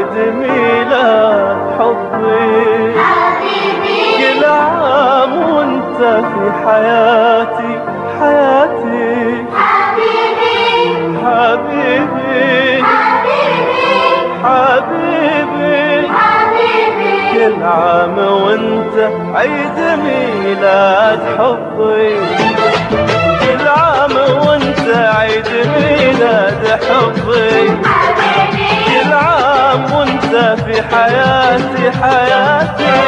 عيد ميلاد حبي، كل عام وانت في حياتي حياتي حبيبي حبيبي، كل عام وانت عيد ميلاد حبي، كل عام وانت عيد ميلاد حبي، كل عام وانت في حياتي حياتي،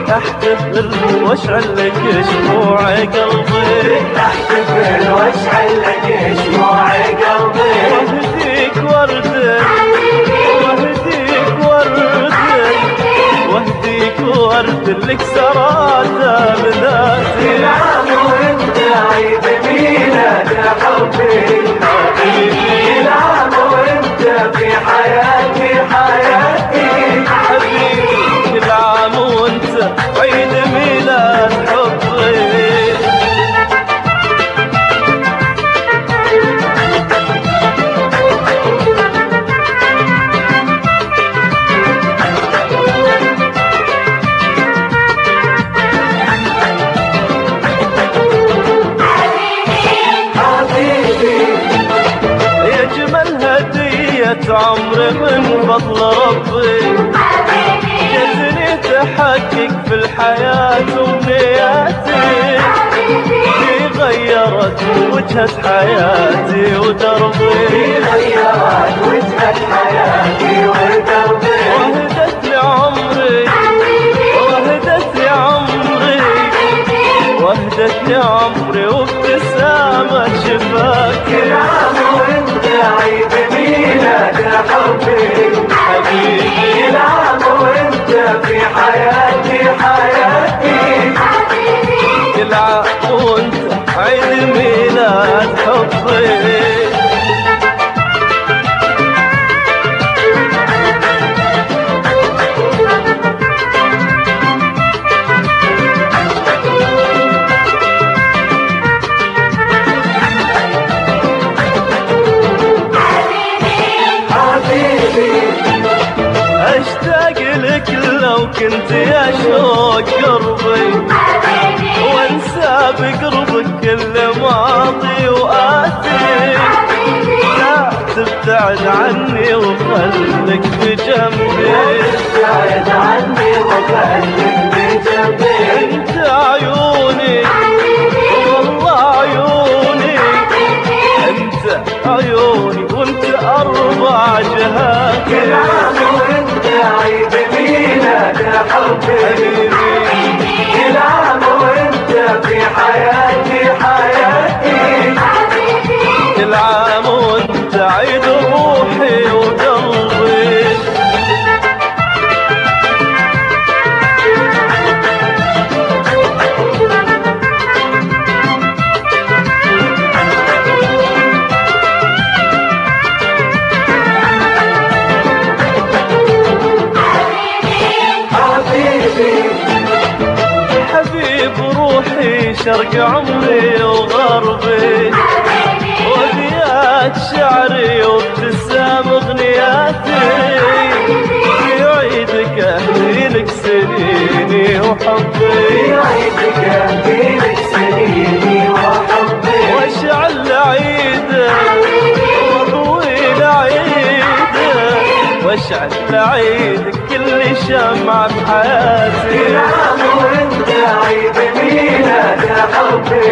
احتفل واشعل لك شموع قلبي، احتفل واشعل لك شموع قلبي، واهديك وردة واهديك وردة واهديك ورد لك سراته بذاتي، كل عام وانت عيد ميلاد حبي، كل عام وانت في حياتي حياتي حبيبي، كل عام وانت عيد ميلاد حبي. عمر من فضل ربي جتني تحقق في الحياة أمنياتي، غيرت وجهة حياتي ودربي، غيرت وجهة حياتي ودربي، وهدت لي عمري وهدت لي عمري وهدت لي عمري وابتسامة شفاكي، كل عام وانت عيد ميلاد حبي حبيبي، كل عام وانت في حياتي حياتي كل عام وانت عيد ميلاد حبي. اشتاق لك لو كنت يا شوق قربي، وانسى بقربك كل ماضي وآتي، لا تبتعد عني وخلك بجنبي، ابتعد عني وخليك بجنبي، انت عيوني والله عيوني، انت عيوني وانت اربع جهات، كل عام وانت عيد ميلاد حبي، كل عام وانت في حياتي حياتي كل عام وانت عيد روحي وقلبي. حبيب روحي شرق عمري وغربي، وابيات شعري وابتسام اغنياتي، في عيدك اهدي لك سنيني وحبي، عيدك اهديلك سنيني وحبي، واشعل عيدك واضوي لعيدك، واشعل عيدك كل شمعة بحياتي، كل عام وانت عيد ميلاد حبي